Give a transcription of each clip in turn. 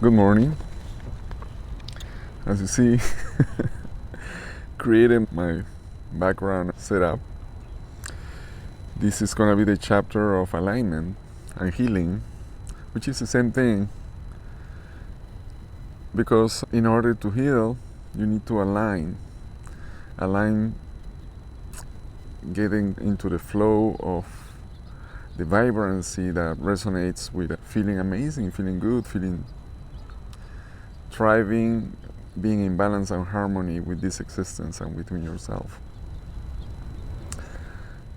Good morning. As you see, creating my background setup. This is going to be the chapter of alignment and healing, which is the same thing, because in order to heal, you need to align, getting into the flow of the vibrancy that resonates with feeling amazing, feeling good, feeling thriving, being in balance and harmony with this existence and within yourself.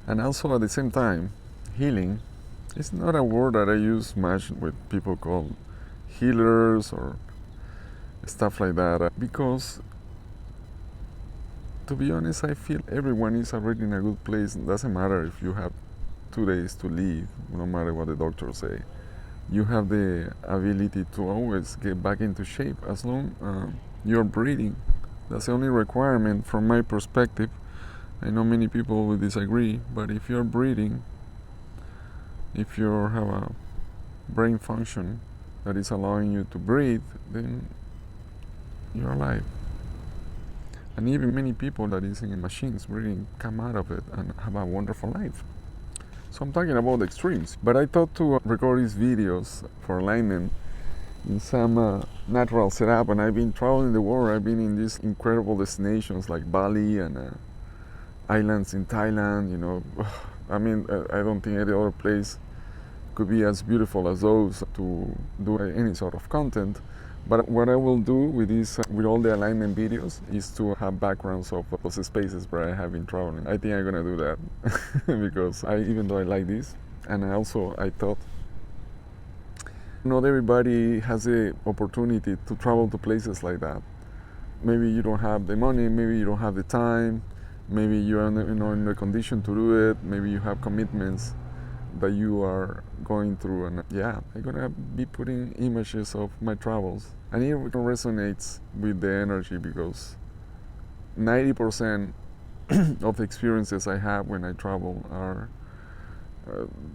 And also at the same time, healing is not a word that I use much with people called healers or stuff like that, because to be honest, I feel everyone is already in a good place. It doesn't matter if you have 2 days to live, no matter what the doctors say. You have the ability to always get back into shape as long you're breathing. That's the only requirement from my perspective. I know many people will disagree, but if you're breathing, if you have a brain function that is allowing you to breathe, then you're alive. And even many people that is in machines breathing come out of it and have a wonderful life. So I'm talking about extremes. But I thought to record these videos for alignment in some natural setup, and I've been traveling the world. I've been in these incredible destinations like Bali and islands in Thailand, I mean, I don't think any other place could be as beautiful as those to do any sort of content. But what I will do with this, with all the alignment videos, is to have backgrounds of those spaces where I have been traveling. I think I'm gonna do that because even though I like this, and I thought, not everybody has the opportunity to travel to places like that. Maybe you don't have the money, maybe you don't have the time, maybe you are in the condition to do it, maybe you have commitments that you are going through, and I'm gonna be putting images of my travels, and it resonates with the energy because 90% of the experiences I have when I travel are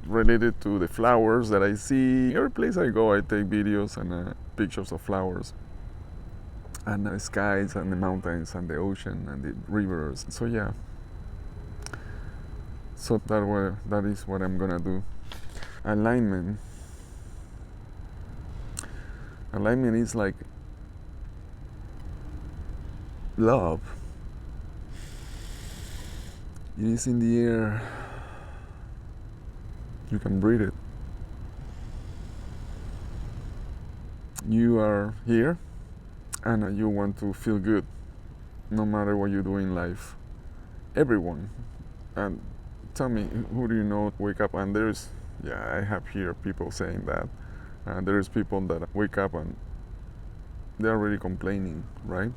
related to the flowers that I see. Every place I go, I take videos and pictures of flowers and the skies and the mountains and the ocean and the rivers. So that is what I'm gonna do. Alignment is like love. It is in the air. You can breathe it. You are here and you want to feel good no matter what you do in life. Everyone. And tell me, who do you know wake up and I have here people saying that. There's people that wake up and they're already complaining, right?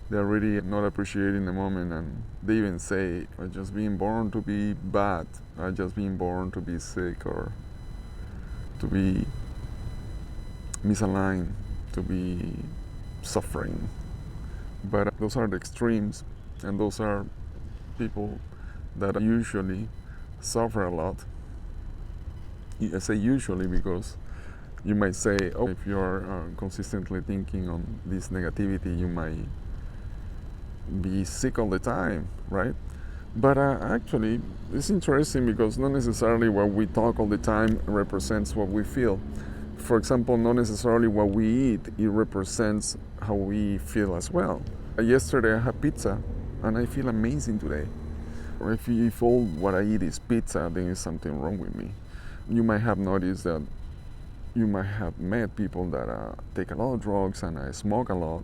They're really not appreciating the moment, and they even say, "I'm just being born to be bad. I'm just being born to be sick or to be misaligned, to be suffering." But those are the extremes, and those are people that usually suffer a lot. I say usually because you might say, oh, if you're consistently thinking on this negativity, you might be sick all the time, right? But actually, it's interesting because not necessarily what we talk all the time represents what we feel. For example, not necessarily what we eat, it represents how we feel as well. Yesterday I had pizza and I feel amazing today. Or if all what I eat is pizza, then there's something wrong with me. You might have noticed that you might have met people that take a lot of drugs and smoke a lot.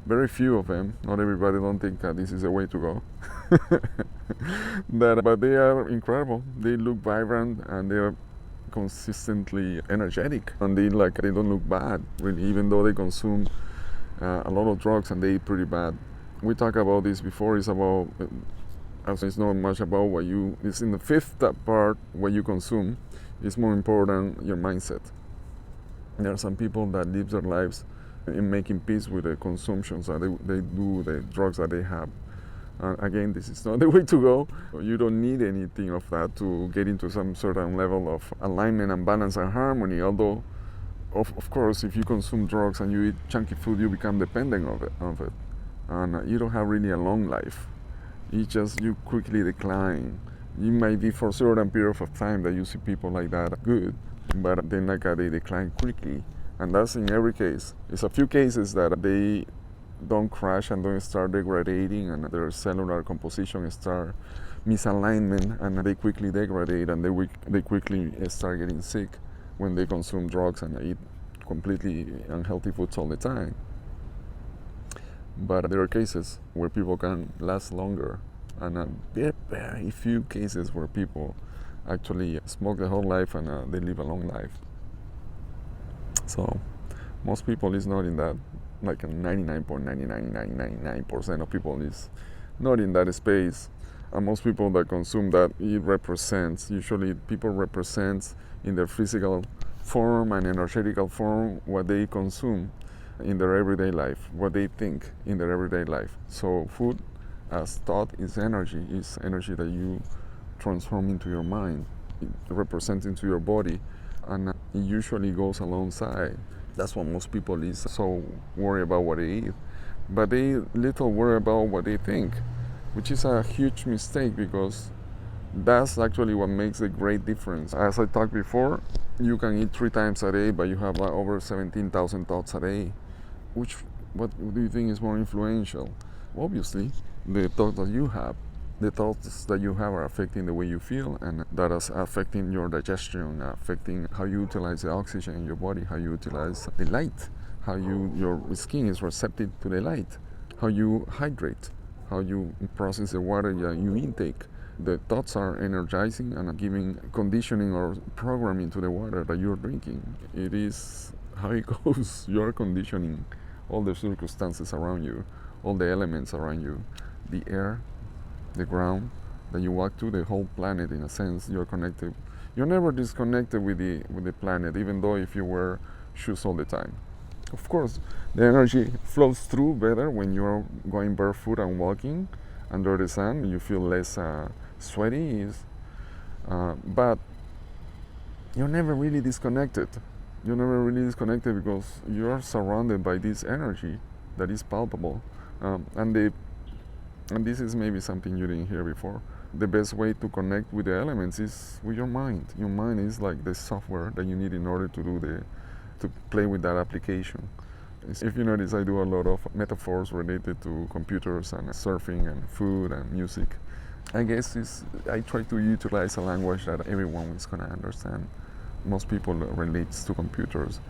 Very few of them, not everybody, don't think this is the way to go. But they are incredible. They look vibrant and they are consistently energetic, and they don't look bad, really, even though they consume a lot of drugs and they eat pretty bad. We talked about this before. It's about it's not much about it's in the fifth part what you consume. It's more important your mindset. There are some people that live their lives in making peace with the consumptions that they do, the drugs that they have. Again, this is not the way to go. You don't need anything of that to get into some certain level of alignment and balance and harmony, although of course, if you consume drugs and you eat chunky food, you become dependent of it. And you don't have really a long life. It's just you quickly decline. It might be for a certain period of time that you see people like that good, but then like they decline quickly. And that's in every case. It's a few cases that they don't crash and don't start degrading and their cellular composition start misalignment and they quickly degrade and they quickly start getting sick when they consume drugs and eat completely unhealthy foods all the time. But there are cases where people can last longer, and very few cases where people actually smoke their whole life and they live a long life. So most people is not in that, like 99.99999% of people is not in that space. And most people that consume that, it represents, usually people represent in their physical form and energetical form what they consume in their everyday life, what they think in their everyday life. So food as thought is energy that you transform into your mind, it represents into your body, and it usually goes alongside. That's what most people is so worried about what they eat, but they little worry about what they think, which is a huge mistake because that's actually what makes a great difference. As I talked before, you can eat 3 times a day, but you have over 17,000 thoughts a day. What do you think is more influential? Obviously, the thoughts that you have. The thoughts that you have are affecting the way you feel, and that is affecting your digestion, affecting how you utilize the oxygen in your body, how you utilize the light, how your skin is receptive to the light, how you hydrate, how you process the water that you intake. The thoughts are energizing and giving conditioning or programming to the water that you're drinking. It is how it goes. You're conditioning all the circumstances around you, all the elements around you, the air, the ground that you walk to, the whole planet. In a sense, you're connected. You're never disconnected with the planet, even though if you wear shoes all the time. Of course, the energy flows through better when you're going barefoot and walking under the sun. You feel less sweaty, but you're never really disconnected. You're never really disconnected because you're surrounded by this energy that is palpable, and this is maybe something you didn't hear before. The best way to connect with the elements is with your mind. Your mind is like the software that you need in order to play with that application. If you notice, I do a lot of metaphors related to computers and surfing and food and music. I guess I try to utilize a language that everyone is gonna understand. Most people relates to computers.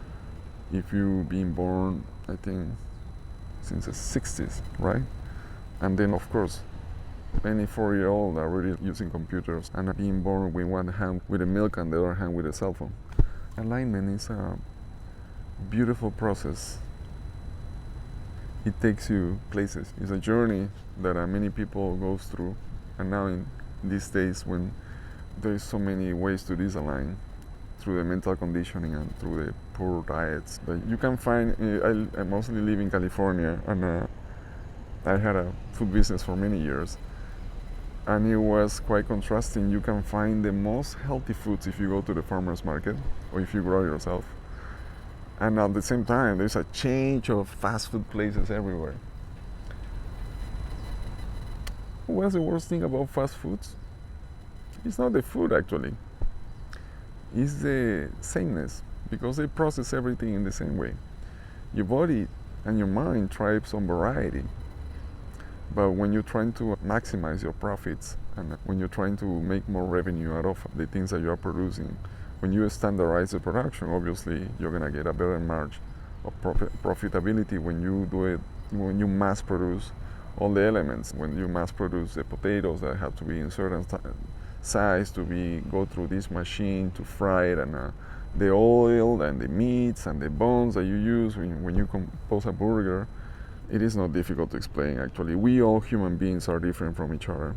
If you been born, I think, since the 60s, right? And then, of course, any 4-year-old are already using computers and being born with one hand with a milk and the other hand with a cell phone. Alignment is a beautiful process. It takes you places. It's a journey that many people goes through. And now in these days when there's so many ways to disalign through the mental conditioning and through the poor diets that you can find. I mostly live in California, and I had a food business for many years, and it was quite contrasting. You can find the most healthy foods if you go to the farmer's market or if you grow yourself, and at the same time there's a change of fast food places everywhere. What's the worst thing about fast foods? It's not the food actually, it's the sameness, because they process everything in the same way. Your body and your mind thrives on variety. But when you're trying to maximize your profits and when you're trying to make more revenue out of the things that you are producing, when you standardize the production, obviously you're going to get a better margin of profitability when you do it, when you mass produce all the elements, when you mass produce the potatoes that have to be in certain size to go through this machine to fry it, and the oil and the meats and the bones that you use when you compose a burger. It is not difficult to explain actually. We all human beings are different from each other.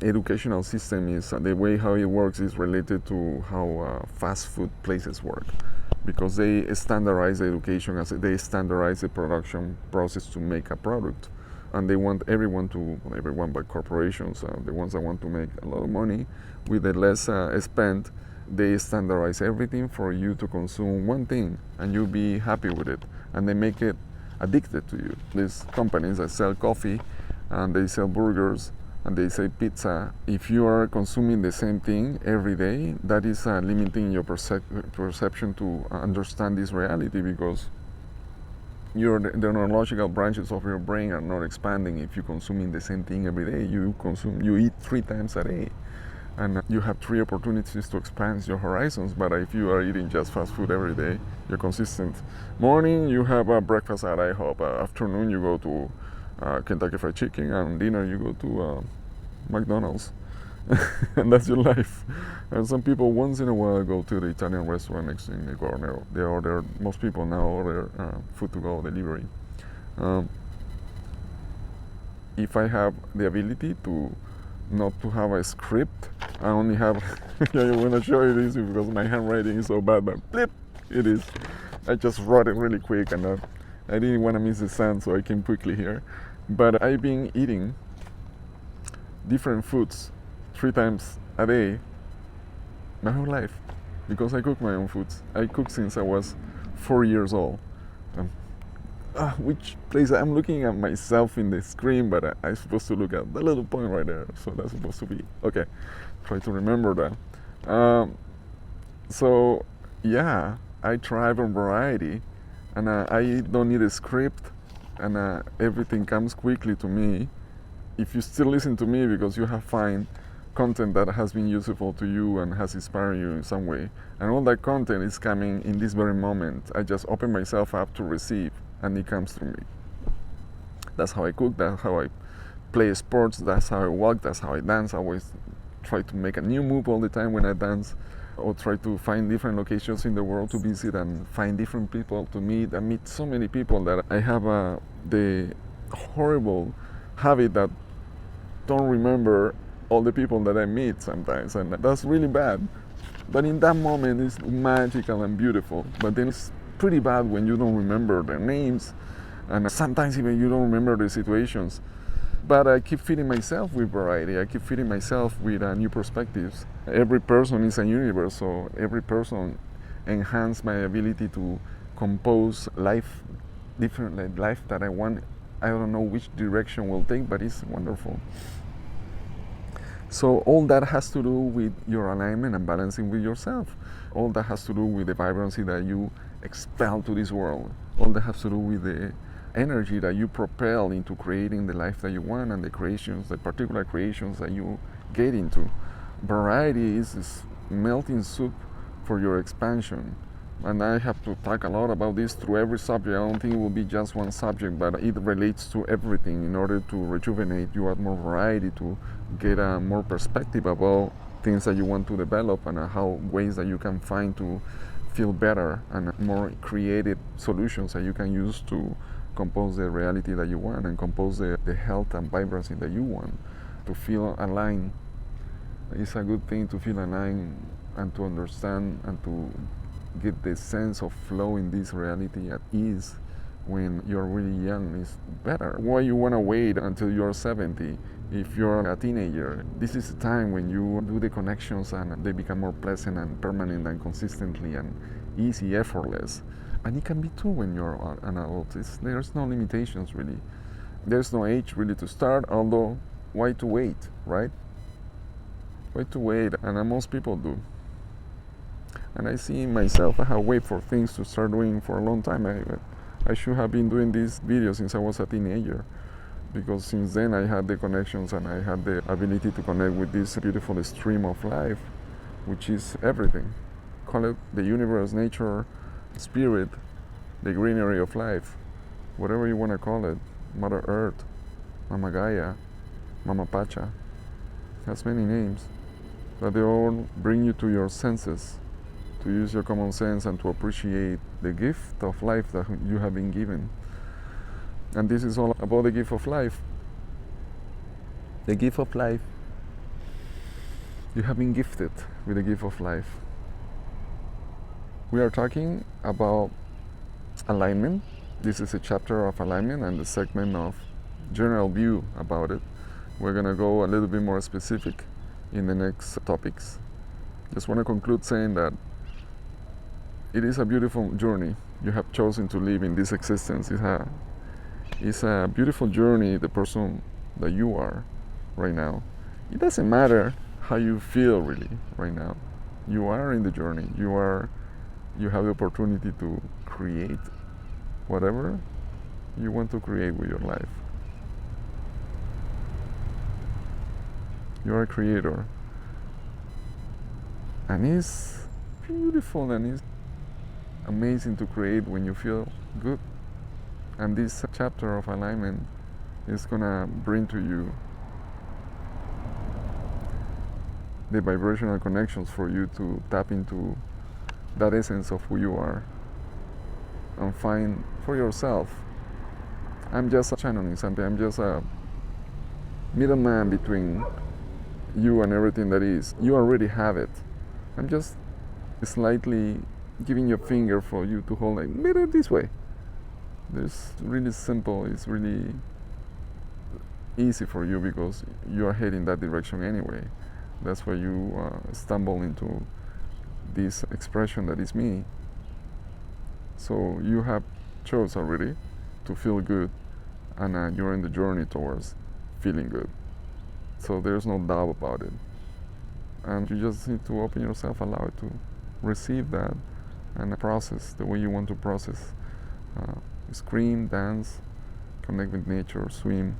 Educational system is the way how it works is related to how fast food places work, because they standardize the education as they standardize the production process to make a product, and they want everyone but corporations, the ones that want to make a lot of money with the less spent, they standardize everything for you to consume one thing and you be happy with it, and they make it addicted to you. These companies that sell coffee and they sell burgers and they say pizza, if you are consuming the same thing every day, that is limiting your perception to understand this reality, because the neurological branches of your brain are not expanding if you're consuming the same thing every day. You eat 3 times a day, and you have 3 opportunities to expand your horizons. But if you are eating just fast food every day, you're consistent. Morning, you have a breakfast at IHOP. Afternoon, you go to Kentucky Fried Chicken, and dinner, you go to McDonald's. And that's your life. And some people once in a while go to the Italian restaurant next in the corner. They order, most people now order food to go delivery. If I have the ability to not to have a script, I only have I want to show you this because my handwriting is so bad, but flip, it is. I just wrote it really quick, and I didn't want to miss the sun, so I came quickly here. But I've been eating different foods 3 times a day my whole life, because I cook my own foods. I cook since I was 4 years old. Which place? I'm looking at myself in the screen, but I'm supposed to look at the little point right there, so that's supposed to be okay. Try to remember that. So yeah, I thrive on variety, and I don't need a script, and everything comes quickly to me. If you still listen to me because you have found content that has been useful to you and has inspired you in some way, and all that content is coming in this very moment, I just open myself up to receive, and it comes through me. That's how I cook, that's how I play sports, that's how I walk, that's how I dance. I always try to make a new move all the time when I dance, or try to find different locations in the world to visit and find different people to meet. I meet so many people that I have the horrible habit that don't remember all the people that I meet sometimes, and that's really bad. But in that moment it's magical and beautiful, but then it's pretty bad when you don't remember their names, and sometimes even you don't remember the situations. But I keep feeding myself with variety. I keep feeding myself with new perspectives. Every person is a universe, so every person enhances my ability to compose life differently, life that I want. I don't know which direction will take, but it's wonderful. So all that has to do with your alignment and balancing with yourself. All that has to do with the vibrancy that you expel to this world. All that has to do with the energy that you propel into creating the life that you want, and the creations, the particular creations that you get into. Variety is this melting soup for your expansion. And I have to talk a lot about this through every subject. I don't think it will be just one subject, but it relates to everything. In order to rejuvenate, you add more variety to get a more perspective about things that you want to develop, and how ways that you can find to feel better, and more creative solutions that you can use to compose the reality that you want, and compose the health and vibrancy that you want. To feel aligned, it's a good thing to feel aligned and to understand and to get the sense of flow in this reality at ease when you're really young is better. Why you want to wait until you're 70 if you're a teenager? This is the time when you do the connections and they become more pleasant and permanent and consistently and easy, effortless. And it can be too when you're an adult. There's no limitations really. There's no age really to start, although why to wait, right? Why to wait? And most people do. And I see myself, I have waited for things to start doing for a long time. I should have been doing these videos since I was a teenager, because since then I had the connections and I had the ability to connect with this beautiful stream of life, which is everything. Call it the universe, nature, spirit, the greenery of life, whatever you want to call it. Mother Earth, Mama Gaia, Mama Pacha, has many names, but they all bring you to your senses, to use your common sense and to appreciate the gift of life that you have been given. And this is all about the gift of life. The gift of life. You have been gifted with the gift of life. We are talking about alignment. This is a chapter of alignment and the segment of general view about it. We're going to go a little bit more specific in the next topics. Just want to conclude saying that it is a beautiful journey you have chosen to live in this existence. It's a beautiful journey, the person that you are right now. It doesn't matter how you feel really right now. You are in the journey. You have the opportunity to create whatever you want to create with your life. You are a creator. And it's beautiful and it's amazing to create when you feel good. And this chapter of alignment is gonna bring to you the vibrational connections for you to tap into that essence of who you are and find for yourself. I'm just channeling something. I'm just a middleman between you and everything that is. You already have it. I'm just slightly giving you a finger for you to hold, like, mirror this way. It's really simple. It's really easy for you because you are heading that direction anyway. That's why you stumble into this expression that is me. So you have chose already to feel good, and you're in the journey towards feeling good. So there's no doubt about it. And you just need to open yourself, allow it to receive that, and process the way you want to process. Scream, dance, connect with nature, swim.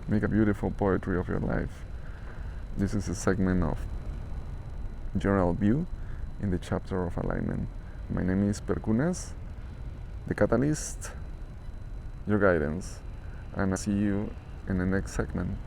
Make a beautiful poetry of your life. This is a segment of General View in the chapter of alignment. My name is Perkunas, the catalyst, your guidance, and I see you in the next segment.